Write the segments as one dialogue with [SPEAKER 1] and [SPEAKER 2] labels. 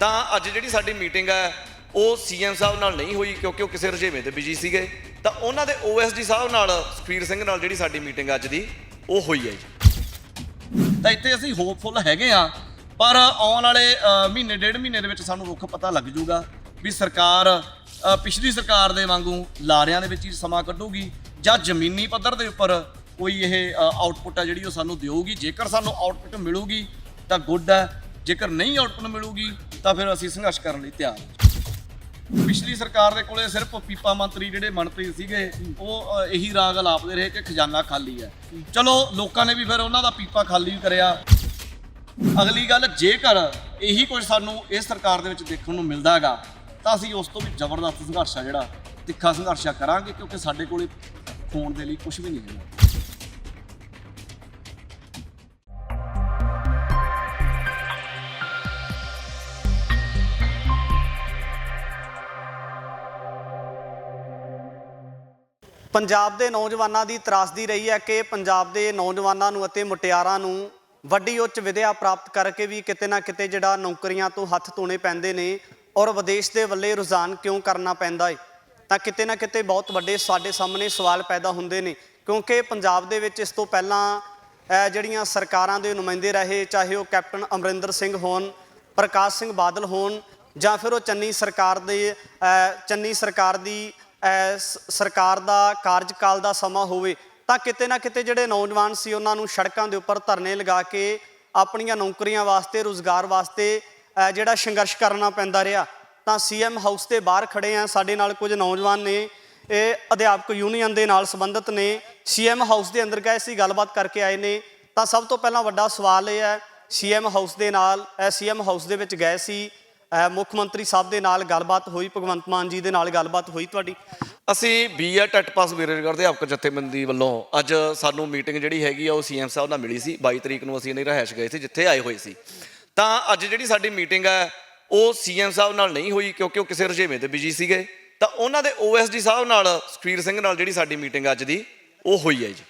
[SPEAKER 1] ਤਾਂ ਅੱਜ ਜਿਹੜੀ ਸਾਡੀ ਮੀਟਿੰਗ ਹੈ ਉਹ ਸੀਐਮ ਸਾਹਿਬ ਨਾਲ ਨਹੀਂ ਹੋਈ ਕਿਉਂਕਿ ਉਹ ਕਿਸੇ ਰੁਝੇਵੇਂ ਤੇ ਬਿਜੀ ਸੀਗੇ। ਤਾਂ ਉਹਨਾਂ ਦੇ ਓਐਸਡੀ ਸਾਹਿਬ ਨਾਲ ਸੁਖਬੀਰ ਸਿੰਘ ਨਾਲ ਜਿਹੜੀ ਸਾਡੀ ਮੀਟਿੰਗ ਅੱਜ ਦੀ ਉਹ ਹੋਈ ਹੈ ਜੀ। ਤਾਂ ਇੱਥੇ ਅਸੀਂ ਹੋਪਫੁਲ ਹੈਗੇ ਆ, ਪਰ ਆਉਣ ਵਾਲੇ ਮਹੀਨੇ ਡੇਢ ਮਹੀਨੇ ਦੇ ਵਿੱਚ ਸਾਨੂੰ ਰੁੱਖ ਪਤਾ ਲੱਗ ਜੂਗਾ ਵੀ ਸਰਕਾਰ ਪਿਛਲੀ ਸਰਕਾਰ ਦੇ ਵਾਂਗੂ ਲਾਰਿਆਂ ਦੇ ਵਿੱਚ ਹੀ ਸਮਾਂ ਕੱਢੂਗੀ ਜਾਂ ਜ਼ਮੀਨੀ ਪੱਧਰ ਦੇ ਉੱਪਰ ਕੋਈ ਇਹ ਆਊਟਪੁੱਟ ਹੈ ਜਿਹੜੀ ਉਹ ਸਾਨੂੰ ਦਿਊਗੀ। ਜੇਕਰ ਸਾਨੂੰ ਆਊਟਪੁੱਟ ਮਿਲੂਗੀ ਤਾਂ ਗੁੱਡ ਹੈ, ਜੇਕਰ ਨਹੀਂ ਆਊਟਪੁੱਟ ਮਿਲੂਗੀ ਤਾਂ ਫਿਰ ਅਸੀਂ ਸੰਘਰਸ਼ ਕਰਨ ਲਈ ਤਿਆਰ ਹਾਂ। ਪਿਛਲੀ ਸਰਕਾਰ ਦੇ ਕੋਲੇ ਸਿਰਫ ਪੀਪਾ ਮੰਤਰੀ ਜਿਹੜੇ ਮਨਪ੍ਰੀਤ ਸੀਗੇ ਉਹ ਇਹੀ ਰਾਗ ਅਲਾਪਦੇ ਰਹੇ ਕਿ ਖਜ਼ਾਨਾ ਖਾਲੀ ਹੈ। ਚਲੋ ਲੋਕਾਂ ਨੇ ਵੀ ਫਿਰ ਉਹਨਾਂ ਦਾ ਪੀਪਾ ਖਾਲੀ ਕਰਿਆ। ਅਗਲੀ ਗੱਲ, ਜੇਕਰ ਇਹੀ ਕੁਝ ਸਾਨੂੰ ਇਸ ਸਰਕਾਰ ਦੇ ਵਿੱਚ ਦੇਖਣ ਨੂੰ ਮਿਲਦਾ ਹੈਗਾ ਤਾਂ ਅਸੀਂ ਉਸ ਤੋਂ ਵੀ ਜ਼ਬਰਦਸਤ ਸੰਘਰਸ਼ ਆ ਜਿਹੜਾ ਤਿੱਖਾ ਸੰਘਰਸ਼ ਕਰਾਂਗੇ, ਕਿਉਂਕਿ ਸਾਡੇ ਕੋਲੇ ਖੋਣ ਦੇ ਲਈ ਕੁਝ ਵੀ ਨਹੀਂ ਹੈਗਾ।
[SPEAKER 2] ਪੰਜਾਬ ਦੇ ਨੌਜਵਾਨਾਂ ਦੀ ਤਰਾਸਦੀ ਰਹੀ ਹੈ ਕਿ ਪੰਜਾਬ ਦੇ ਨੌਜਵਾਨਾਂ ਨੂੰ ਅਤੇ ਮੁਟਿਆਰਾਂ ਨੂੰ ਵੱਡੀ ਉੱਚ ਵਿਦਿਆ ਪ੍ਰਾਪਤ ਕਰਕੇ ਵੀ ਕਿਤੇ ਨਾ ਕਿਤੇ ਜਿਹੜਾ ਨੌਕਰੀਆਂ ਤੋਂ ਹੱਥ ਧੋਣੇ ਪੈਂਦੇ ਨੇ ਔਰ ਵਿਦੇਸ਼ ਦੇ ਵੱਲੇ ਰੁਝਾਨ ਕਿਉਂ ਕਰਨਾ ਪੈਂਦਾ ਹੈ। ਤਾਂ ਕਿਤੇ ਨਾ ਕਿਤੇ ਬਹੁਤ ਵੱਡੇ ਸਾਡੇ ਸਾਹਮਣੇ ਸਵਾਲ ਪੈਦਾ ਹੁੰਦੇ ਨੇ, ਕਿਉਂਕਿ ਪੰਜਾਬ ਦੇ ਵਿੱਚ ਇਸ ਤੋਂ ਪਹਿਲਾਂ ਜਿਹੜੀਆਂ ਸਰਕਾਰਾਂ ਦੇ ਨੁਮਾਇੰਦੇ ਰਹੇ, ਚਾਹੇ ਉਹ ਕੈਪਟਨ ਅਮਰਿੰਦਰ ਸਿੰਘ ਹੋਣ, ਪ੍ਰਕਾਸ਼ ਸਿੰਘ ਬਾਦਲ ਹੋਣ, ਜਾਂ ਫਿਰ ਉਹ ਚੰਨੀ ਸਰਕਾਰ ਦਾ ਕਾਰਜਕਾਲ ਦਾ ਸਮਾਂ ਹੋਵੇ, ਤਾਂ ਕਿਤੇ ਨਾ ਕਿਤੇ ਜਿਹੜੇ ਨੌਜਵਾਨ ਸੀ ਉਹਨਾਂ ਨੂੰ ਸੜਕਾਂ ਦੇ ਉੱਪਰ ਧਰਨੇ ਲਗਾ ਕੇ ਆਪਣੀਆਂ ਨੌਕਰੀਆਂ ਵਾਸਤੇ, ਰੁਜ਼ਗਾਰ ਵਾਸਤੇ ਜਿਹੜਾ ਸੰਘਰਸ਼ ਕਰਨਾ ਪੈਂਦਾ ਰਿਹਾ। ਤਾਂ ਸੀਐਮ ਹਾਊਸ ਦੇ ਬਾਹਰ ਖੜੇ ਆ, ਸਾਡੇ ਨਾਲ ਕੁਝ ਨੌਜਵਾਨ ਨੇ, ਇਹ ਅਧਿਆਪਕ ਯੂਨੀਅਨ ਦੇ ਨਾਲ ਸੰਬੰਧਿਤ ਨੇ, ਸੀਐਮ ਹਾਊਸ ਦੇ ਅੰਦਰ ਗਏ ਸੀ, ਗੱਲਬਾਤ ਕਰਕੇ ਆਏ ਨੇ। ਤਾਂ ਸਭ ਤੋਂ ਪਹਿਲਾਂ ਵੱਡਾ ਸਵਾਲ ਇਹ ਹੈ, ਸੀਐਮ ਹਾਊਸ ਦੇ ਵਿੱਚ ਗਏ ਸੀ, ਮੁੱਖ ਮੰਤਰੀ ਸਾਹਿਬ ਦੇ ਨਾਲ ਗੱਲਬਾਤ ਹੋਈ, ਭਗਵੰਤ ਮਾਨ ਜੀ ਦੇ ਨਾਲ ਗੱਲਬਾਤ ਹੋਈ ਤੁਹਾਡੀ?
[SPEAKER 1] ਅਸੀਂ ਬੀਐਡ ਟੈਟ ਪਾਸ ਬੇਰੁਜ਼ਗਾਰ ਅਧਿਆਪਕ ਜਥੇਬੰਦੀ ਵੱਲੋਂ ਅੱਜ ਸਾਨੂੰ ਮੀਟਿੰਗ ਜਿਹੜੀ ਹੈਗੀ ਆ ਉਹ ਸੀਐਮ ਸਾਹਿਬ ਨਾਲ ਮਿਲੀ ਸੀ। 22 ਤਰੀਕ ਨੂੰ ਅਸੀਂ ਇਹਦੀ ਰਿਹਾਇਸ਼ ਗਏ ਸੀ ਜਿੱਥੇ ਆਏ ਹੋਏ ਸੀ। ਤਾਂ ਅੱਜ ਜਿਹੜੀ ਸਾਡੀ ਮੀਟਿੰਗ ਹੈ ਉਹ ਸੀਐਮ ਸਾਹਿਬ ਨਾਲ ਨਹੀਂ ਹੋਈ ਕਿਉਂਕਿ ਉਹ ਕਿਸੇ ਰੁਝੇਵੇਂ ਤੇ ਬਿਜੀ ਸੀਗੇ। ਤਾਂ ਉਹਨਾਂ ਦੇ ਓਐਸਡੀ ਸਾਹਿਬ ਨਾਲ ਸੁਖਬੀਰ ਸਿੰਘ ਨਾਲ ਜਿਹੜੀ ਸਾਡੀ ਮੀਟਿੰਗ ਅੱਜ ਦੀ ਉਹ ਹੋਈ ਹੈ ਜੀ।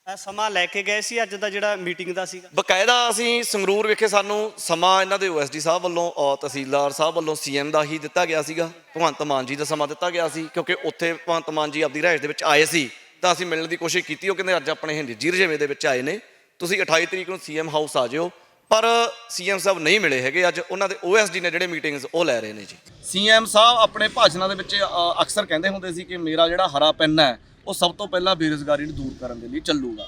[SPEAKER 2] ਸਮਾਂ ਲੈ ਕੇ ਗਏ ਸੀ ਅੱਜ ਦਾ ਜਿਹੜਾ ਮੀਟਿੰਗ ਦਾ ਸੀਗਾ?
[SPEAKER 1] ਬਕਾਇਦਾ ਅਸੀਂ ਸੰਗਰੂਰ ਵਿਖੇ ਸਾਨੂੰ ਸਮਾਂ ਇਹਨਾਂ ਦੇ ਓਐਸਡੀ ਸਾਹਿਬ ਵੱਲੋਂ ਔਰ ਤਹਿਸੀਲਦਾਰ ਸਾਹਿਬ ਵੱਲੋਂ ਸੀਐਮ ਦਾ ਹੀ ਦਿੱਤਾ ਗਿਆ ਸੀਗਾ। ਭਗਵੰਤ ਮਾਨ ਜੀ ਦਾ ਸਮਾਂ ਦਿੱਤਾ ਗਿਆ ਸੀ ਕਿਉਂਕਿ ਉੱਥੇ ਭਗਵੰਤ ਮਾਨ ਜੀ ਆਪਦੀ ਰਿਹਾਇਸ਼ ਦੇ ਵਿੱਚ ਆਏ ਸੀ। ਤਾਂ ਅਸੀਂ ਮਿਲਣ ਦੀ ਕੋਸ਼ਿਸ਼ ਕੀਤੀ। ਉਹ ਕਹਿੰਦੇ ਅੱਜ ਆਪਣੇ ਇਹ ਨਿੱਜੀ ਰੁਝੇਵੇਂ ਦੇ ਵਿੱਚ ਆਏ ਨੇ, ਤੁਸੀਂ 28 ਤਰੀਕ ਨੂੰ ਸੀਐਮ ਹਾਊਸ ਆ ਜਿਓ। ਪਰ ਸੀਐਮ ਸਾਹਿਬ ਨਹੀਂ ਮਿਲੇ ਹੈਗੇ। ਅੱਜ ਉਹਨਾਂ ਦੇ ਓਐਸਡੀ ਨੇ ਜਿਹੜੇ ਮੀਟਿੰਗਸ ਉਹ ਲੈ ਰਹੇ ਨੇ ਜੀ। ਸੀਐਮ ਸਾਹਿਬ ਆਪਣੇ ਭਾਸ਼ਣਾਂ ਦੇ ਵਿੱਚ ਅਕਸਰ ਕਹਿੰਦੇ ਹੁੰਦੇ ਸੀ ਕਿ ਮੇਰਾ ਜਿਹੜਾ ਹਰਾ ਪੈਨ ਹੈ ਉਹ ਸਭ ਤੋਂ ਪਹਿਲਾਂ ਬੇਰੁਜ਼ਗਾਰੀ ਨੂੰ ਦੂਰ ਕਰਨ ਦੇ ਲਈ ਚੱਲੂਗਾ।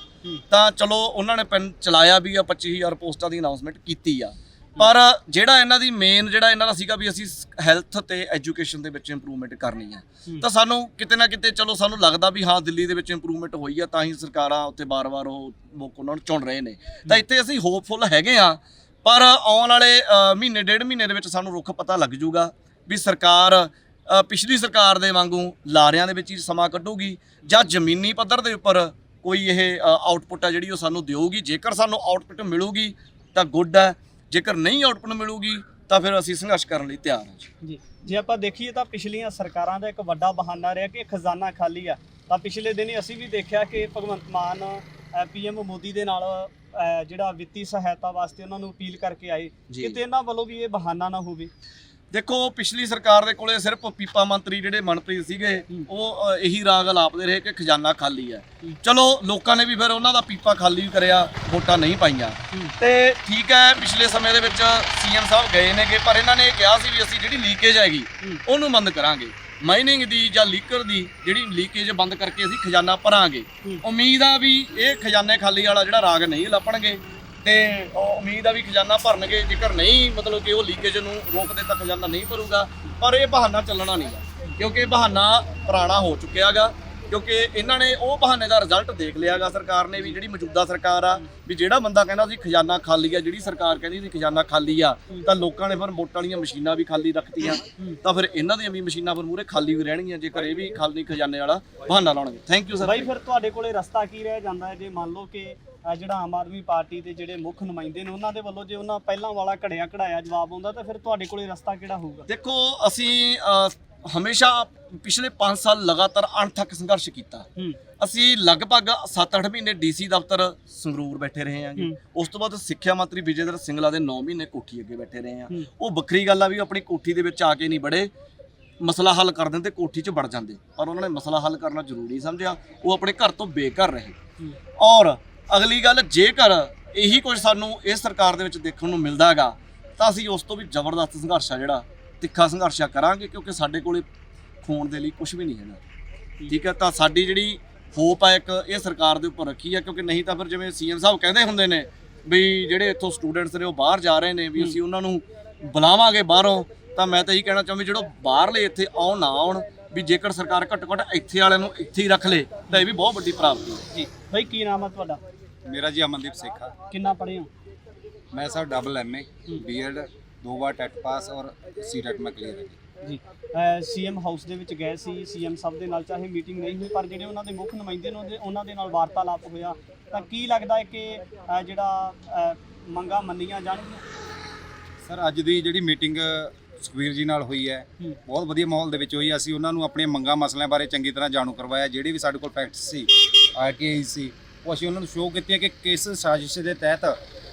[SPEAKER 1] ਤਾਂ ਚਲੋ ਉਹਨਾਂ ਨੇ ਪੈਨ ਚਲਾਇਆ ਵੀ ਆ, 25,000 ਪੋਸਟਾਂ ਦੀ ਅਨਾਉਂਸਮੈਂਟ ਕੀਤੀ ਆ। ਪਰ ਜਿਹੜਾ ਇਹਨਾਂ ਦੀ ਮੇਨ ਜਿਹੜਾ ਇਹਨਾਂ ਦਾ ਸੀਗਾ ਵੀ ਅਸੀਂ ਹੈਲਥ ਤੇ ਐਜੂਕੇਸ਼ਨ ਦੇ ਵਿੱਚ ਇੰਪਰੂਵਮੈਂਟ ਕਰਨੀ ਹੈ। ਤਾਂ ਸਾਨੂੰ ਕਿਤੇ ਨਾ ਕਿਤੇ ਚਲੋ ਸਾਨੂੰ ਲੱਗਦਾ ਵੀ ਹਾਂ ਦਿੱਲੀ ਦੇ ਵਿੱਚ ਇੰਪਰੂਵਮੈਂਟ ਹੋਈ ਆ, ਤਾਂ ਹੀ ਸਰਕਾਰਾਂ ਉੱਥੇ ਬਾਰ-ਬਾਰ ਉਹ ਲੋਕ ਉਹਨਾਂ ਨੂੰ ਚੁਣ ਰਹੇ ਨੇ। ਤਾਂ ਇੱਥੇ ਅਸੀਂ ਹੋਪਫੁਲ ਹੈਗੇ ਆ, ਪਰ ਆਉਣ ਵਾਲੇ ਮਹੀਨੇ ਡੇਢ ਮਹੀਨੇ ਦੇ ਵਿੱਚ ਸਾਨੂੰ ਰੁੱਖ ਪਤਾ ਲੱਗ ਜੂਗਾ ਵੀ ਸਰਕਾਰ ਪਿਛਲੀ ਸਰਕਾਰ ਦੇ ਵਾਂਗੂ ਲਾਰਿਆਂ ਦੇ ਵਿੱਚ ਹੀ ਸਮਾਂ ਕੱਢੂਗੀ ਜਾਂ ਜ਼ਮੀਨੀ ਪੱਧਰ ਦੇ ਉੱਪਰ ਕੋਈ ਇਹ ਆਊਟਪੁੱਟ ਹੈ ਜਿਹੜੀ ਉਹ ਸਾਨੂੰ ਦਿਊਗੀ। ਜੇਕਰ ਸਾਨੂੰ ਆਊਟਪੁੱਟ ਮਿਲੂਗੀ ਤਾਂ ਗੁੱਡ ਹੈ, ਜੇਕਰ ਨਹੀਂ ਆਊਟਪੁੱਟ ਮਿਲੂਗੀ ਤਾਂ ਫਿਰ ਅਸੀਂ ਸੰਘਰਸ਼ ਕਰਨ ਲਈ ਤਿਆਰ ਹਾਂ
[SPEAKER 2] ਜੀ। ਜੇ ਆਪਾਂ ਦੇਖੀਏ ਤਾਂ ਪਿਛਲੀਆਂ ਸਰਕਾਰਾਂ ਦਾ ਇੱਕ ਵੱਡਾ ਬਹਾਨਾ ਰਿਹਾ ਕਿ ਖਜ਼ਾਨਾ ਖਾਲੀ ਆ। ਤਾਂ ਪਿਛਲੇ ਦਿਨੀ ਅਸੀਂ ਵੀ ਦੇਖਿਆ ਕਿ ਭਗਵੰਤ ਮਾਨ ਪੀਐਮ ਮੋਦੀ ਦੇ ਨਾਲ ਜਿਹੜਾ ਵਿੱਤੀ ਸਹਾਇਤਾ ਵਾਸਤੇ ਉਹਨਾਂ ਨੂੰ ਅਪੀਲ ਕਰਕੇ ਆਏ, ਕਿਤੇ ਇਹਨਾਂ ਵੱਲੋਂ ਵੀ ਇਹ ਬਹਾਨਾ ਨਾ ਹੋਵੇ।
[SPEAKER 1] ਦੇਖੋ, ਪਿਛਲੀ ਸਰਕਾਰ ਦੇ ਕੋਲੇ ਸਿਰਫ ਪੀਪਾ ਮੰਤਰੀ ਜਿਹੜੇ ਮਨਪ੍ਰੀਤ ਸੀਗੇ ਉਹ ਇਹੀ ਰਾਗ ਅਲਾਪਦੇ ਰਹੇ ਕਿ ਖਜ਼ਾਨਾ ਖਾਲੀ ਹੈ। ਚਲੋ ਲੋਕਾਂ ਨੇ ਵੀ ਫਿਰ ਉਹਨਾਂ ਦਾ ਪੀਪਾ ਖਾਲੀ ਕਰਿਆ, ਵੋਟਾਂ ਨਹੀਂ ਪਾਈਆਂ। ਤੇ ਠੀਕ ਹੈ, ਪਿਛਲੇ ਸਮੇਂ ਦੇ ਵਿੱਚ ਸੀਐਮ ਸਾਹਿਬ ਗਏ ਨੇਗੇ, ਪਰ ਇਹਨਾਂ ਨੇ ਕਿਹਾ ਸੀ ਵੀ ਅਸੀਂ ਜਿਹੜੀ ਲੀਕੇਜ ਹੈਗੀ ਉਹਨੂੰ ਬੰਦ ਕਰਾਂਗੇ, ਮਾਈਨਿੰਗ ਦੀ ਜਾਂ ਲੀਕਰ ਦੀ ਜਿਹੜੀ ਲੀਕੇਜ ਬੰਦ ਕਰਕੇ ਅਸੀਂ ਖਜ਼ਾਨਾ ਭਰਾਂਗੇ। ਉਮੀਦ ਆ ਵੀ ਇਹ ਖਜ਼ਾਨੇ ਖਾਲੀ ਵਾਲਾ ਜਿਹੜਾ ਰਾਗ ਨਹੀਂ ਲੱਪਣਗੇ ਤੇ ਉਮੀਦ ਆ ਵੀ ਖਜ਼ਾਨਾ ਭਰਨਗੇ। ਜੇਕਰ ਨਹੀਂ ਮਤਲਬ ਕਿ ਉਹ ਲੀਕੇਜ ਨੂੰ ਰੋਕਦੇ ਤਾਂ ਖਜ਼ਾਨਾ ਨਹੀਂ ਭਰੂਗਾ। ਪਰ ਇਹ ਬਹਾਨਾ ਚੱਲਣਾ ਨਹੀਂ ਗਾ, ਕਿਉਂਕਿ ਬਹਾਨਾ ਪੁਰਾਣਾ ਹੋ ਚੁੱਕਿਆ ਗਾ। ਕਿਉਂਕਿ ਇਹਨਾਂ ਨੇ ਉਹ ਬਹਾਨੇ ਦਾ ਰਿਜ਼ਲਟ ਦੇਖ ਲਿਆ ਗਾ ਸਰਕਾਰ ਨੇ ਵੀ, ਜਿਹੜੀ ਮੌਜੂਦਾ ਸਰਕਾਰ ਆ ਵੀ ਜਿਹੜਾ ਬੰਦਾ ਕਹਿੰਦਾ ਸੀ ਖਜ਼ਾਨਾ ਖਾਲੀ ਆ, ਜਿਹੜੀ ਸਰਕਾਰ ਕਹਿੰਦੀ ਸੀ ਖਜ਼ਾਨਾ ਖਾਲੀ ਆ, ਤਾਂ ਲੋਕਾਂ ਨੇ ਫਿਰ ਵੋਟਾਂ ਵਾਲੀਆਂ ਮਸ਼ੀਨਾਂ ਵੀ ਖਾਲੀ ਰੱਖਤੀਆਂ। ਤਾਂ ਫਿਰ ਇਹਨਾਂ ਦੀਆਂ ਵੀ ਮਸ਼ੀਨਾਂ ਫਿਰ ਮੂਹਰੇ ਖਾਲੀ ਵੀ ਰਹਿਣਗੀਆਂ ਜੇਕਰ ਇਹ ਵੀ ਖਾਲੀ ਖਜ਼ਾਨੇ ਵਾਲਾ ਬਹਾਨਾ ਲਾਉਣਗੇ। Thank you sir.
[SPEAKER 2] ਬਾਈ, ਫਿਰ ਤੁਹਾਡੇ ਕੋਲੇ ਰਸਤਾ ਕੀ ਰਹਿ ਜਾਂਦਾ ਹੈ ਜੇ ਮੰਨ ਲਓ ਕਿ ਜਿਹੜਾ ਆਮ ਆਦਮੀ ਪਾਰਟੀ ਦੇ ਜਿਹੜੇ ਮੁੱਖ ਨੁਮਾਇੰਦੇ ਨੇ ਉਹਨਾਂ ਦੇ ਵੱਲੋਂ ਜੇ ਉਹਨਾਂ ਪਹਿਲਾਂ ਵਾਲਾ ਘੜਿਆ ਘੜਾਇਆ ਜਵਾਬ ਆਉਂਦਾ ਤਾਂ ਫਿਰ ਤੁਹਾਡੇ ਕੋਲੇ ਰਸਤਾ ਕਿਹੜਾ ਹੋਊਗਾ?
[SPEAKER 1] ਦੇਖੋ, ਅਸੀਂ ਹਮੇਸ਼ਾ ਪਿਛਲੇ 5 ਸਾਲ ਲਗਾਤਾਰ ਅਣਥੱਕ ਸੰਘਰਸ਼ ਕੀਤਾ। ਅਸੀਂ ਲਗਭਗ 7-8 ਮਹੀਨੇ ਡੀਸੀ ਦਫ਼ਤਰ ਸੰਗਰੂਰ ਬੈਠੇ ਰਹੇ ਹਾਂਗੇ। ਉਸ ਤੋਂ ਬਾਅਦ ਸਿੱਖਿਆ ਮੰਤਰੀ ਵਿਜੇਂਦਰ ਸਿੰਗਲਾ ਦੇ 9 ਮਹੀਨੇ ਕੋਠੀ ਅੱਗੇ ਬੈਠੇ ਰਹੇ ਹਾਂ। ਉਹ ਵੱਖਰੀ ਗੱਲ ਆ ਵੀ ਆਪਣੀ ਕੋਠੀ ਦੇ ਵਿੱਚ ਆ ਕੇ ਨਹੀਂ ਬੜੇ, ਮਸਲਾ ਹੱਲ ਕਰ ਦਿੰਦੇ, ਕੋਠੀ 'ਚ ਵੜ ਜਾਂਦੇ, ਪਰ ਉਹਨਾਂ ਨੇ ਮਸਲਾ ਹੱਲ ਕਰਨਾ ਜ਼ਰੂਰੀ ਸਮਝਿਆ। ਉਹ ਆਪਣੇ ਘਰ ਤੋਂ ਬੇਘਰ ਰਹੇ। ਔਰ ਅਗਲੀ ਗੱਲ, ਜੇਕਰ ਇਹੀ ਕੁਝ ਸਾਨੂੰ ਇਸ ਸਰਕਾਰ ਦੇ ਵਿੱਚ ਦੇਖਣ ਨੂੰ ਮਿਲਦਾ ਹੈਗਾ ਤਾਂ ਅਸੀਂ ਉਸ ਤੋਂ ਵੀ ਜ਼ਬਰਦਸਤ ਸੰਘਰਸ਼ ਆ ਜਿਹੜਾ ਤਿੱਖਾ ਸੰਘਰਸ਼ ਕਰਾਂਗੇ, ਕਿਉਂਕਿ ਸਾਡੇ ਕੋਲੇ ਖੋਣ ਦੇ ਲਈ ਕੁਝ ਵੀ ਨਹੀਂ ਹੈਗਾ। ਠੀਕ ਹੈ, ਤਾਂ ਸਾਡੀ ਜਿਹੜੀ ਹੋਪ ਹੈ ਇੱਕ ਇਹ ਸਰਕਾਰ ਦੇ ਉੱਪਰ ਰੱਖੀ ਹੈ, ਕਿਉਂਕਿ ਨਹੀਂ ਤਾਂ ਫਿਰ ਜਿਵੇਂ ਸੀਐਮ ਸਾਹਿਬ ਕਹਿੰਦੇ ਹੁੰਦੇ ਨੇ ਵੀ ਜਿਹੜੇ ਇੱਥੋਂ ਸਟੂਡੈਂਟਸ ਨੇ ਉਹ ਬਾਹਰ ਜਾ ਰਹੇ ਨੇ, ਵੀ ਅਸੀਂ ਉਹਨਾਂ ਨੂੰ ਬੁਲਾਵਾਂਗੇ ਬਾਹਰੋਂ। ਤਾਂ ਮੈਂ ਤਾਂ ਇਹੀ ਕਹਿਣਾ ਚਾਹੁੰਦਾ ਜਿਹੜਾ ਬਾਹਰਲੇ ਇੱਥੇ ਆਉਣ ਨਾ ਆਉਣ, ਵੀ ਜੇਕਰ ਸਰਕਾਰ ਘੱਟੋ ਘੱਟ ਇੱਥੇ ਵਾਲਿਆਂ ਨੂੰ ਇੱਥੇ ਹੀ ਰੱਖ ਲੇ ਤਾਂ ਇਹ ਵੀ ਬਹੁਤ ਵੱਡੀ ਪ੍ਰਾਪਤੀ ਹੈ।
[SPEAKER 2] ਜੀ ਬਾਈ, ਕੀ ਨਾਮ ਹੈ ਤੁਹਾਡਾ?
[SPEAKER 3] मेरा जी अमनदीप शेख है।
[SPEAKER 2] ਕਿੰਨਾ ਪੜ੍ਹੇ ਹੋ?
[SPEAKER 3] मैं सर डबल MA BEd 2 बार टेट पास और CTET में क्लियर है
[SPEAKER 2] ਜੀ ਸੀਐਮ ਹਾਊਸ ਦੇ ਵਿੱਚ ਗਏ ਸੀ, ਸੀਐਮ ਸਾਹਿਬ ਦੇ ਨਾਲ ਚਾਹੇ ਮੀਟਿੰਗ ਨਹੀਂ ਹੋਈ ਪਰ ਜਿਹੜੇ ਉਹਨਾਂ ਦੇ ਮੁੱਖ ਨੁਮਾਇੰਦੇ ਨੇ ਉਹਨਾਂ ਦੇ ਨਾਲ ਵਾਰਤਾਲਾਪ ਹੋਇਆ, ਤਾਂ ਕੀ ਲੱਗਦਾ ਹੈ ਕਿ ਜਿਹੜਾ ਮੰਗਾਂ ਮੰਨੀਆਂ ਜਾਣਗੀਆਂ?
[SPEAKER 3] ਸਰ ਅੱਜ ਦੀ ਜਿਹੜੀ ਮੀਟਿੰਗ ਸੁਖਬੀਰ ਜੀ ਨਾਲ ਹੋਈ ਹੈ ਬਹੁਤ ਵਧੀਆ ਮਾਹੌਲ ਦੇ ਵਿੱਚ ਹੋਈ। ਅਸੀਂ ਉਹਨਾਂ ਨੂੰ ਆਪਣੀਆਂ ਮੰਗਾਂ ਮਸਲਿਆਂ ਬਾਰੇ ਚੰਗੀ ਤਰ੍ਹਾਂ ਜਾਣੂ ਕਰਵਾਇਆ। ਜਿਹੜੇ ਵੀ ਸਾਡੇ ਕੋਲ ਫੈਕਟਸ ਸੀ, RTI ਸੀ, ਉਹ ਅਸੀਂ ਉਹਨਾਂ ਨੂੰ ਸ਼ੋਅ ਕੀਤੀਆਂ ਕਿ ਕਿਸ ਸਾਜ਼ਿਸ਼ ਦੇ ਤਹਿਤ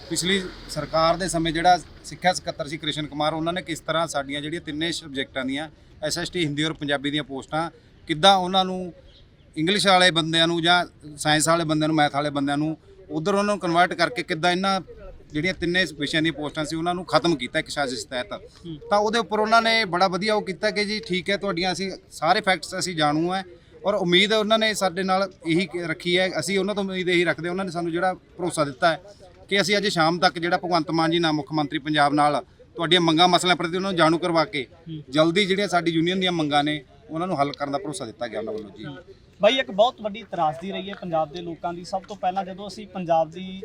[SPEAKER 3] ਪਿਛਲੀ ਸਰਕਾਰ ਦੇ ਸਮੇਂ ਜਿਹੜਾ ਸਿੱਖਿਆ ਸਕੱਤਰ ਸੀ ਕ੍ਰਿਸ਼ਨ ਕੁਮਾਰ, ਉਹਨਾਂ ਨੇ ਕਿਸ ਤਰ੍ਹਾਂ ਸਾਡੀਆਂ ਜਿਹੜੀਆਂ ਤਿੰਨੇ ਸਬਜੈਕਟਾਂ ਦੀਆਂ SST ਹਿੰਦੀ ਔਰ ਪੰਜਾਬੀ ਦੀਆਂ ਪੋਸਟਾਂ ਕਿੱਦਾਂ ਉਹਨਾਂ ਨੂੰ ਇੰਗਲਿਸ਼ ਵਾਲੇ ਬੰਦਿਆਂ ਨੂੰ ਜਾਂ ਸਾਇੰਸ ਵਾਲੇ ਬੰਦਿਆਂ ਨੂੰ, ਮੈਥ ਵਾਲੇ ਬੰਦਿਆਂ ਨੂੰ ਉਧਰ ਉਹਨਾਂ ਨੂੰ ਕਨਵਰਟ ਕਰਕੇ ਕਿੱਦਾਂ ਇਹਨਾਂ ਜਿਹੜੀਆਂ ਤਿੰਨੇ ਵਿਸ਼ਿਆਂ ਦੀਆਂ ਪੋਸਟਾਂ ਸੀ ਉਹਨਾਂ ਨੂੰ ਖਤਮ ਕੀਤਾ ਇੱਕ ਸਾਜ਼ਿਸ਼ ਤਹਿਤ। ਤਾਂ ਉਹਦੇ ਉੱਪਰ ਉਹਨਾਂ ਨੇ ਬੜਾ ਵਧੀਆ ਉਹ ਕੀਤਾ ਕਿ ਜੀ ਠੀਕ ਹੈ, ਤੁਹਾਡੀਆਂ ਅਸੀਂ ਸਾਰੇ ਫੈਕਟਸ ਅਸੀਂ ਜਾਣੂ ਹੈ ਔਰ ਉਮੀਦ ਹੈ ਉਹਨਾਂ ਨੇ ਸਾਡੇ ਨਾਲ ਇਹੀ ਰੱਖੀ ਹੈ। ਅਸੀਂ ਉਹਨਾਂ ਤੋਂ ਉਮੀਦ ਇਹੀ ਰੱਖਦੇ, ਉਹਨਾਂ ਨੇ ਸਾਨੂੰ ਜਿਹੜਾ ਭਰੋਸਾ ਦਿੱਤਾ ਹੈ ਕਿ ਅਸੀਂ ਅੱਜ ਸ਼ਾਮ ਤੱਕ ਜਿਹੜਾ ਭਗਵੰਤ ਮਾਨ ਜੀ ਨਾਲ ਮੁੱਖ ਮੰਤਰੀ ਪੰਜਾਬ ਨਾਲ ਤੁਹਾਡੀਆਂ ਮੰਗਾਂ ਮਸਲਿਆਂ ਪ੍ਰਤੀ ਉਹਨਾਂ ਨੂੰ ਜਾਣੂ ਕਰਵਾ ਕੇ ਜਲਦੀ ਜਿਹੜੀਆਂ ਸਾਡੀ ਯੂਨੀਅਨ ਦੀਆਂ ਮੰਗਾਂ ਨੇ ਉਹਨਾਂ ਨੂੰ ਹੱਲ ਕਰਨ ਦਾ ਭਰੋਸਾ ਦਿੱਤਾ ਗਿਆ ਉਹਨਾਂ ਵੱਲੋਂ। ਜੀ
[SPEAKER 2] ਬਾਈ, ਇੱਕ ਬਹੁਤ ਵੱਡੀ ਤਰਾਸਦੀ ਰਹੀ ਹੈ ਪੰਜਾਬ ਦੇ ਲੋਕਾਂ ਦੀ। ਸਭ ਤੋਂ ਪਹਿਲਾਂ ਜਦੋਂ ਅਸੀਂ ਪੰਜਾਬ ਦੀ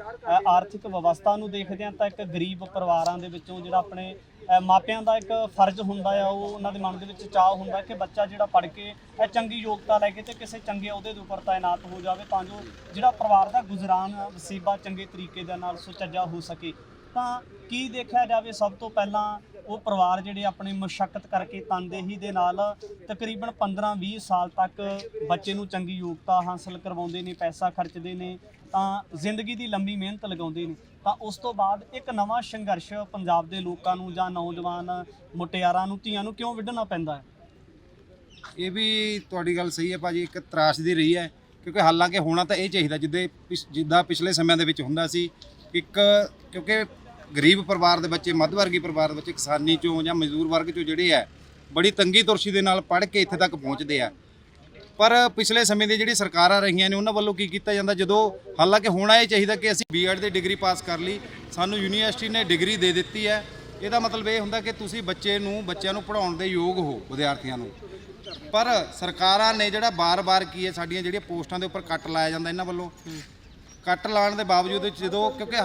[SPEAKER 2] ਆਰਥਿਕ ਵਿਵਸਥਾ ਨੂੰ ਦੇਖਦੇ ਹਾਂ ਤਾਂ ਇੱਕ ਗਰੀਬ ਪਰਿਵਾਰਾਂ ਦੇ ਵਿੱਚੋਂ ਜਿਹੜਾ ਆਪਣੇ ਮਾਪਿਆਂ ਦਾ ਇੱਕ ਫਰਜ਼ ਹੁੰਦਾ ਆ, ਉਹ ਉਹਨਾਂ ਦੇ ਮਨ ਦੇ ਵਿੱਚ ਚਾਅ ਹੁੰਦਾ ਕਿ ਬੱਚਾ ਜਿਹੜਾ ਪੜ੍ਹ ਕੇ ਚੰਗੀ ਯੋਗਤਾ ਲੈ ਕੇ ਤੇ ਕਿਸੇ ਚੰਗੇ ਅਹੁਦੇ ਦੇ ਉੱਪਰ ਤਾਇਨਾਤ ਹੋ ਜਾਵੇ, ਤਾਂ ਜੋ ਜਿਹੜਾ ਪਰਿਵਾਰ ਦਾ ਗੁਜ਼ਰਾਨ ਵਸੀਬਾ ਚੰਗੇ ਤਰੀਕੇ ਦੇ ਨਾਲ ਸੁਚੱਜਾ ਹੋ ਸਕੇ। ਤਾਂ ਕੀ ਦੇਖਿਆ ਜਾਵੇ, ਸਭ ਤੋਂ ਪਹਿਲਾਂ ਉਹ ਪਰਿਵਾਰ ਜਿਹੜੇ ਆਪਣੇ ਮੁਸ਼ੱਕਤ ਕਰਕੇ ਤਨਦੇਹੀ ਦੇ ਨਾਲ ਤਕਰੀਬਨ 15-20 ਸਾਲ ਤੱਕ ਬੱਚੇ ਨੂੰ ਚੰਗੀ ਯੋਗਤਾ ਹਾਸਲ ਕਰਵਾਉਂਦੇ ਨੇ, ਪੈਸਾ ਖਰਚਦੇ ਨੇ, ਤਾਂ ਜ਼ਿੰਦਗੀ ਦੀ ਲੰਬੀ ਮਿਹਨਤ ਲਗਾਉਂਦੇ ਨੇ, ਤਾਂ ਉਸ ਤੋਂ ਬਾਅਦ ਇੱਕ ਨਵਾਂ ਸੰਘਰਸ਼ ਪੰਜਾਬ ਦੇ ਲੋਕਾਂ ਨੂੰ ਜਾਂ ਨੌਜਵਾਨ ਮੁਟਿਆਰਾਂ ਨੂੰ, ਧੀਆਂ ਨੂੰ ਕਿਉਂ ਵਿੱਢਣਾ ਪੈਂਦਾ ਹੈ?
[SPEAKER 3] ਇਹ ਵੀ ਤੁਹਾਡੀ ਗੱਲ ਸਹੀ ਹੈ ਭਾਜੀ, ਇੱਕ ਤਰਾਸਦੀ ਰਹੀ ਹੈ ਕਿਉਂਕਿ ਹਾਲਾਂਕਿ ਹੋਣਾ ਤਾਂ ਇਹ ਚਾਹੀਦਾ ਜਿੱਦਾਂ ਪਿਛਲੇ ਸਮਿਆਂ ਦੇ ਵਿੱਚ ਹੁੰਦਾ ਸੀ। ਕਿਉਂਕਿ ਗਰੀਬ ਪਰਿਵਾਰ ਦੇ ਬੱਚੇ, ਮੱਧ ਵਰਗੀ ਪਰਿਵਾਰ ਦੇ ਬੱਚੇ ਕਿਸਾਨੀ ਚੋਂ ਜਾਂ ਮਜ਼ਦੂਰ ਵਰਗ ਚੋਂ ਜਿਹੜੇ ਹੈ ਬੜੀ ਤੰਗੀ ਤੁਰਸ਼ੀ ਦੇ ਨਾਲ ਪੜ੍ਹ ਕੇ ਇੱਥੇ ਤੱਕ ਪਹੁੰਚਦੇ ਆ। ਪਰ ਪਿਛਲੇ ਸਮੇਂ ਦੀ ਜਿਹੜੀ ਸਰਕਾਰਾਂ ਰਹੀਆਂ ਨੇ ਉਹਨਾਂ ਵੱਲੋਂ ਕੀ ਕੀਤਾ ਜਾਂਦਾ, ਜਦੋਂ ਹਾਲਾਂਕਿ ਹੋਣਾ ਇਹ ਚਾਹੀਦਾ ਕਿ ਅਸੀਂ BEd ਦੀ ਡਿਗਰੀ ਪਾਸ ਕਰ ਲਈ, ਸਾਨੂੰ ਯੂਨੀਵਰਸਿਟੀ ਨੇ ਡਿਗਰੀ ਦੇ ਦਿੱਤੀ ਹੈ, ਇਹਦਾ ਮਤਲਬ ਇਹ ਹੁੰਦਾ ਕਿ ਤੁਸੀਂ ਬੱਚਿਆਂ ਨੂੰ ਪੜ੍ਹਾਉਣ ਦੇ ਯੋਗ ਹੋ, ਵਿਦਿਆਰਥੀਆਂ ਨੂੰ। ਪਰ ਸਰਕਾਰਾਂ ਨੇ ਜਿਹੜਾ ਬਾਰ-ਬਾਰ ਕੀ ਹੈ ਸਾਡੀਆਂ ਜਿਹੜੀਆਂ ਪੋਸਟਾਂ ਦੇ ਉੱਪਰ ਕੱਟ ਲਾਇਆ ਜਾਂਦਾ, ਇਹਨਾਂ ਵੱਲੋਂ ਕੱਟ ਲਾਉਣ ਦੇ ਬਾਵਜੂਦ ਜਦੋਂ ਕਿਉਂਕਿ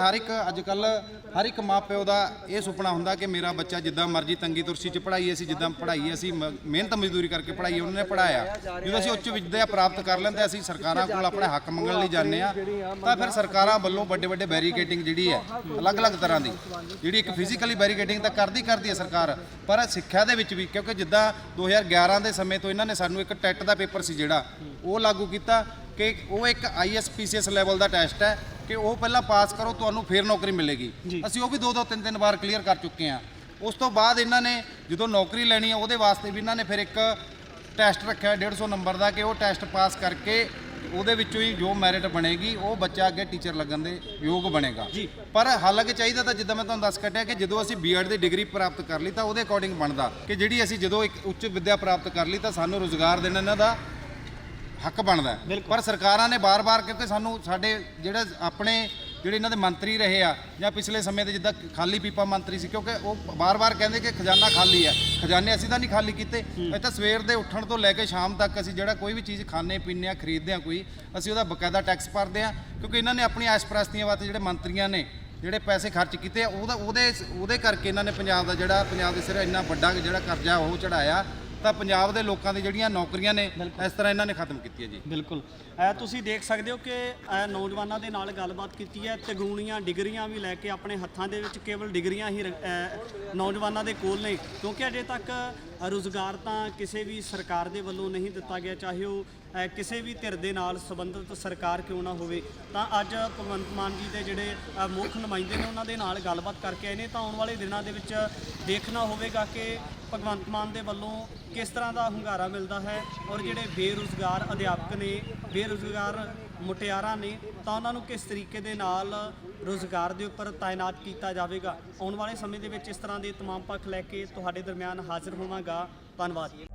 [SPEAKER 3] ਹਰ ਇੱਕ ਮਾਂ ਪਿਓ ਦਾ ਇਹ ਸੁਪਨਾ ਹੁੰਦਾ ਕਿ ਮੇਰਾ ਬੱਚਾ ਜਿੱਦਾਂ ਮਰਜ਼ੀ ਤੰਗੀ ਤੁਰਸ਼ੀ 'ਚ ਪੜ੍ਹਾਈਏ, ਅਸੀਂ ਜਿੱਦਾਂ ਪੜ੍ਹਾਈਏ, ਅਸੀਂ ਮਿਹਨਤ ਮਜ਼ਦੂਰੀ ਕਰਕੇ ਪੜ੍ਹਾਈਏ, ਉਹਨਾਂ ਨੇ ਪੜ੍ਹਾਇਆ। ਜਦੋਂ ਅਸੀਂ ਉੱਚ ਵਿੱਦਿਆ ਪ੍ਰਾਪਤ ਕਰ ਲੈਂਦੇ, ਅਸੀਂ ਸਰਕਾਰਾਂ ਕੋਲ ਆਪਣੇ ਹੱਕ ਮੰਗਣ ਲਈ ਜਾਂਦੇ ਆ, ਤਾਂ ਫਿਰ ਸਰਕਾਰਾਂ ਵੱਲੋਂ ਵੱਡੇ ਬੈਰੀਕੇਡਿੰਗ ਜਿਹੜੀ ਹੈ ਅਲੱਗ-ਅਲੱਗ ਤਰ੍ਹਾਂ ਦੀ, ਜਿਹੜੀ ਇੱਕ ਫਿਜ਼ੀਕਲੀ ਬੈਰੀਕੇਡਿੰਗ ਤਾਂ ਕਰਦੀ ਹੈ ਸਰਕਾਰ, ਪਰ ਸਿੱਖਿਆ ਦੇ ਵਿੱਚ ਵੀ ਕਿਉਂਕਿ ਜਿੱਦਾਂ 2011 ਦੇ ਸਮੇਂ ਤੋਂ ਇਹਨਾਂ ਨੇ ਸਾਨੂੰ ਇੱਕ ਟੈਟ ਦਾ ਪੇਪਰ ਸੀ ਜਿਹੜਾ ਉਹ ਲਾਗੂ ਕੀਤਾ ਕਿ ਉਹ ਇੱਕ ISPCS ਲੈਵਲ ਦਾ ਟੈਸਟ ਹੈ ਕਿ ਉਹ ਪਹਿਲਾਂ ਪਾਸ ਕਰੋ, ਤੁਹਾਨੂੰ ਫਿਰ ਨੌਕਰੀ ਮਿਲੇਗੀ। ਅਸੀਂ ਉਹ ਵੀ 2-2 3-3 ਵਾਰ ਕਲੀਅਰ ਕਰ ਚੁੱਕੇ ਹਾਂ। ਉਸ ਤੋਂ ਬਾਅਦ ਇਹਨਾਂ ਨੇ ਜਦੋਂ ਨੌਕਰੀ ਲੈਣੀ ਹੈ ਉਹਦੇ ਵਾਸਤੇ ਵੀ ਇਹਨਾਂ ਨੇ ਫਿਰ ਇੱਕ ਟੈਸਟ ਰੱਖਿਆ 150 ਨੰਬਰ ਦਾ ਕਿ ਉਹ ਟੈਸਟ ਪਾਸ ਕਰਕੇ ਉਹਦੇ ਵਿੱਚੋਂ ਹੀ ਜੋ ਮੈਰਿਟ ਬਣੇਗੀ ਉਹ ਬੱਚਾ ਅੱਗੇ ਟੀਚਰ ਲੱਗਣ ਦੇ ਯੋਗ ਬਣੇਗਾ। ਪਰ ਹਾਲਾਂਕਿ ਚਾਹੀਦਾ ਤਾਂ ਜਿੱਦਾਂ ਮੈਂ ਤੁਹਾਨੂੰ ਦੱਸ ਕੱਟਿਆ ਕਿ ਜਦੋਂ ਅਸੀਂ BEd ਦੀ ਡਿਗਰੀ ਪ੍ਰਾਪਤ ਕਰ ਲਈ ਤਾਂ ਉਹਦੇ ਅਕੋਰਡਿੰਗ ਬਣਦਾ ਕਿ ਜਿਹੜੀ ਅਸੀਂ ਜਦੋਂ ਇੱਕ ਉੱਚ ਵਿੱਦਿਆ ਪ੍ਰਾਪਤ ਕਰ ਲਈ ਤਾਂ ਸਾਨੂੰ ਰੁਜ਼ਗਾਰ ਦੇਣਾ ਇਹਨਾਂ ਦਾ ਹੱਕ ਬਣਦਾ। ਪਰ ਸਰਕਾਰਾਂ ਨੇ ਬਾਰ-ਬਾਰ ਕਿਉਂਕਿ ਸਾਨੂੰ ਸਾਡੇ ਜਿਹੜੇ ਇਹਨਾਂ ਦੇ ਮੰਤਰੀ ਰਹੇ ਆ ਜਾਂ ਪਿਛਲੇ ਸਮੇਂ ਦੇ ਜਿੱਦਾਂ ਖਾਲੀ ਪੀਪਾ ਮੰਤਰੀ ਸੀ, ਕਿਉਂਕਿ ਉਹ ਬਾਰ-ਬਾਰ ਕਹਿੰਦੇ ਕਿ ਖਜ਼ਾਨਾ ਖਾਲੀ ਹੈ, ਖਜ਼ਾਨੇ ਅਸੀਂ ਤਾਂ ਨਹੀਂ ਖਾਲੀ ਕੀਤੇ। ਇਹ ਤਾਂ ਸਵੇਰ ਦੇ ਉੱਠਣ ਤੋਂ ਲੈ ਕੇ ਸ਼ਾਮ ਤੱਕ ਅਸੀਂ ਜਿਹੜਾ ਕੋਈ ਵੀ ਚੀਜ਼ ਖਾਣੇ ਪੀਂਦੇ ਆ, ਖਰੀਦਦੇ ਆ, ਅਸੀਂ ਉਹਦਾ ਬਕਾਇਦਾ ਟੈਕਸ ਭਰਦੇ ਆ, ਕਿਉਂਕਿ ਇਹਨਾਂ ਨੇ ਆਪਣੀਆਂ ਐਸ਼ਪ੍ਰਸਤੀਆਂ ਵਾਸਤੇ ਜਿਹੜੇ ਮੰਤਰੀਆਂ ਨੇ ਜਿਹੜੇ ਪੈਸੇ ਖਰਚ ਕੀਤੇ ਆ ਉਹਦੇ ਕਰਕੇ ਇਹਨਾਂ ਨੇ ਪੰਜਾਬ ਦੇ ਸਿਰ ਇੰਨਾ ਵੱਡਾ ਜਿਹੜਾ ਕਰਜ਼ਾ ਉਹ ਚੜਾਇਆ ਤਾਂ ਪੰਜਾਬ ਦੇ ਲੋਕਾਂ ਦੀ ਜਿਹੜੀਆਂ ਨੌਕਰੀਆਂ ਨੇ ਇਸ ਤਰ੍ਹਾਂ ਇਹਨਾਂ ਨੇ ਖਤਮ ਕੀਤੀਆਂ ਜੀ।
[SPEAKER 2] ਬਿਲਕੁਲ ਤੁਸੀਂ ਦੇਖ ਸਕਦੇ ਹੋ ਕਿ ਨੌਜਵਾਨਾਂ ਦੇ ਨਾਲ ਗੱਲਬਾਤ ਕੀਤੀ ਹੈ। ਤਗੂਣੀਆਂ ਡਿਗਰੀਆਂ ਵੀ ਲੈ ਕੇ ਆਪਣੇ ਹੱਥਾਂ ਦੇ ਵਿੱਚ ਕੇਵਲ ਡਿਗਰੀਆਂ ਹੀ ਨੌਜਵਾਨਾਂ ਦੇ ਕੋਲ ਨੇ, ਕਿਉਂਕਿ ਅਜੇ ਤੱਕ ਰੁਜ਼ਗਾਰ ਤਾਂ ਕਿਸੇ ਵੀ ਸਰਕਾਰ ਦੇ ਵੱਲੋਂ ਨਹੀਂ ਦਿੱਤਾ ਗਿਆ, ਚਾਹੇ ਉਹ ਕਿਸੇ ਵੀ ਧਿਰ ਦੇ ਨਾਲ ਸੰਬੰਧਿਤ ਸਰਕਾਰ ਕਿਉਂ ਨਾ ਹੋਵੇ। ਤਾਂ ਅੱਜ ਭਗਵੰਤ ਮਾਨ ਜੀ ਦੇ ਜਿਹੜੇ ਮੁੱਖ ਨੁਮਾਇੰਦੇ ਨੇ ਉਹਨਾਂ ਦੇ ਨਾਲ ਗੱਲਬਾਤ ਕਰਕੇ ਆਏ ਨੇ। ਤਾਂ ਆਉਣ ਵਾਲੇ ਦਿਨਾਂ ਦੇ ਵਿੱਚ ਦੇਖਣਾ ਹੋਵੇਗਾ ਕਿ ਭਗਵੰਤ ਮਾਨ ਦੇ ਵੱਲੋਂ ਕਿਸ ਤਰ੍ਹਾਂ ਦਾ ਹੁੰਗਾਰਾ ਮਿਲਦਾ ਹੈ, ਔਰ ਜਿਹੜੇ ਬੇਰੁਜ਼ਗਾਰ ਅਧਿਆਪਕ ਨੇ, ਬੇਰੁਜ਼ਗਾਰ ਮੁਟਿਆਰਾਂ ਨੇ, ਤਾਂ ਉਹਨਾਂ ਨੂੰ ਕਿਸ ਤਰੀਕੇ ਦੇ ਨਾਲ ਰੁਜ਼ਗਾਰ ਦੇ ਉੱਪਰ ਤਾਇਨਾਤ ਕੀਤਾ ਜਾਵੇਗਾ। ਆਉਣ ਵਾਲੇ ਸਮੇਂ ਦੇ ਵਿੱਚ ਇਸ ਤਰ੍ਹਾਂ ਦੇ ਤਮਾਮ ਪੱਖ ਲੈ ਕੇ ਤੁਹਾਡੇ ਦਰਮਿਆਨ ਹਾਜ਼ਰ ਹੋਵਾਂਗਾ। ਧੰਨਵਾਦ।